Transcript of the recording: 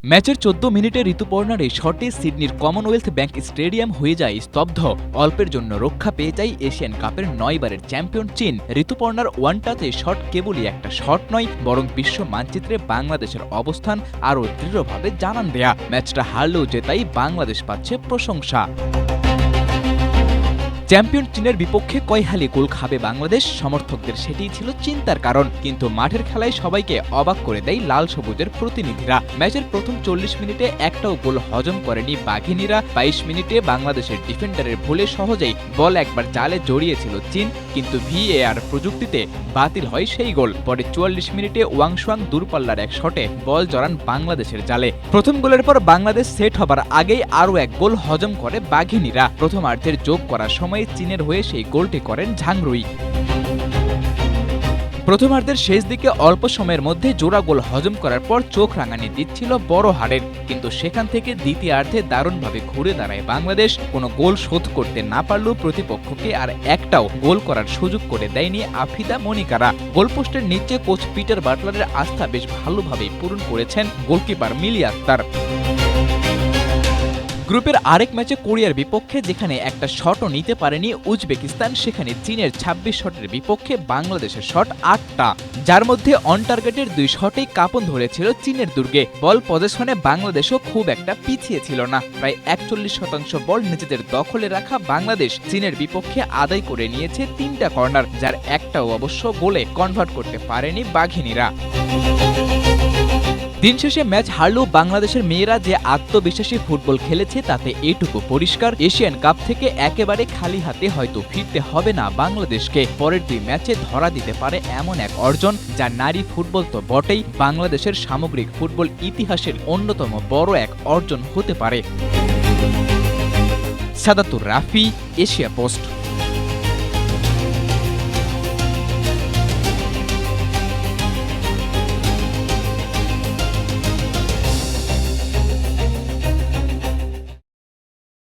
ম্যাচের ১৪ মিনিটে ঋতুপর্ণার এই শটে সিডনির কমনওয়েলথ ব্যাংক স্টেডিয়াম হয়ে যায় স্তব্ধ। অল্পের জন্য রক্ষা পেয়ে যায় এশিয়ান কাপের ৯ বারের চ্যাম্পিয়ন চীন। ঋতুপর্ণার ওয়ান টাচে শট কেবলই একটা শট নয়, বরং বিশ্ব মানচিত্রে বাংলাদেশের অবস্থান আরও দৃঢ়ভাবে জানান দেয়া। ম্যাচটা হারলেও জেতাই বাংলাদেশ পাচ্ছে প্রশংসা। চ্যাম্পিয়ন চীনের বিপক্ষে কয়হালি গোল খাবে বাংলাদেশ, সমর্থকদের সেটিই ছিল চিন্তার কারণ। কিন্তু মাঠের খেলায় সবাইকে অবাক করে দেয় লাল সবুজের প্রতিনিধিরা। ম্যাচের প্রথম ৪০ মিনিটে একটাও গোল হজম করেনি বাঘিনীরা। ২২ মিনিটে বাংলাদেশের ডিফেন্ডারের ভুলে সহজেই বল একবার জালে জড়িয়েছিল চীন, কিন্তু ভিএআর প্রযুক্তিতে বাতিল হয় সেই গোল। পরে ৪৪ মিনিটে ওয়াংশুয়াং দূরপাল্লার এক শটে বল জড়ান বাংলাদেশের জালে। প্রথম গোলের পর বাংলাদেশ সেট হবার আগেই আরও এক গোল হজম করে বাঘিনীরা। প্রথমার্ধের যোগ করার সময় চীনের হয়ে সেই গোলটি করেন ঝাংরুই। প্রথমার্ধের শেষ দিকে অল্প সময়ের মধ্যে জোড়া গোল হজম করার পর চোখ রাঙানি দিচ্ছিল বড় হারের, কিন্তু সেখান থেকে দ্বিতীয়ার্ধে দারুণভাবে ঘুরে দাঁড়ায় বাংলাদেশ। কোনো গোল শোধ করতে না পারলেও প্রতিপক্ষকে আর একটাও গোল করার সুযোগ করে দেয়নি আফিদা মনিকারা। গোলপোস্টের নিচে কোচ পিটার বাটলারের আস্থা বেশ ভালোভাবেই পূরণ করেছেন গোলকিপার মিলি আক্তার। গ্রুপের আরেক ম্যাচে কোরিয়ার বিপক্ষে যেখানে একটা শটও নিতে পারেনি উজবেকিস্তান, সেখানে চীনের ২৬ শটের বিপক্ষে বাংলাদেশের শট ৮টা, যার মধ্যে অন টার্গেটের ২ শটেই কাঁপন ধরেছিল চীনের দুর্গে। বল পজিশনে বাংলাদেশও খুব একটা পিছিয়ে ছিল না। প্রায় ৪১% বল নিজেদের দখলে রাখা বাংলাদেশ চীনের বিপক্ষে আদায় করে নিয়েছে ৩টা কর্নার, যার একটাও অবশ্য গোলে কনভার্ট করতে পারেনি বাঘিনীরা। দিন শেষে ম্যাচ হারলেও বাংলাদেশের মেয়েরা যে আত্মবিশ্বাসী ফুটবল খেলেছে তাতে এটুকু পরিষ্কার, এশিয়ান কাপ থেকে একেবারে খালি হাতে হয়তো ফিরতে হবে না বাংলাদেশকে। পরের ২ ম্যাচে ধরা দিতে পারে এমন এক অর্জন যা নারী ফুটবল তো বটেই, বাংলাদেশের সামগ্রিক ফুটবল ইতিহাসের অন্যতম বড় এক অর্জন হতে পারে। সাদাতুর রাফি, এশিয়া পোস্ট।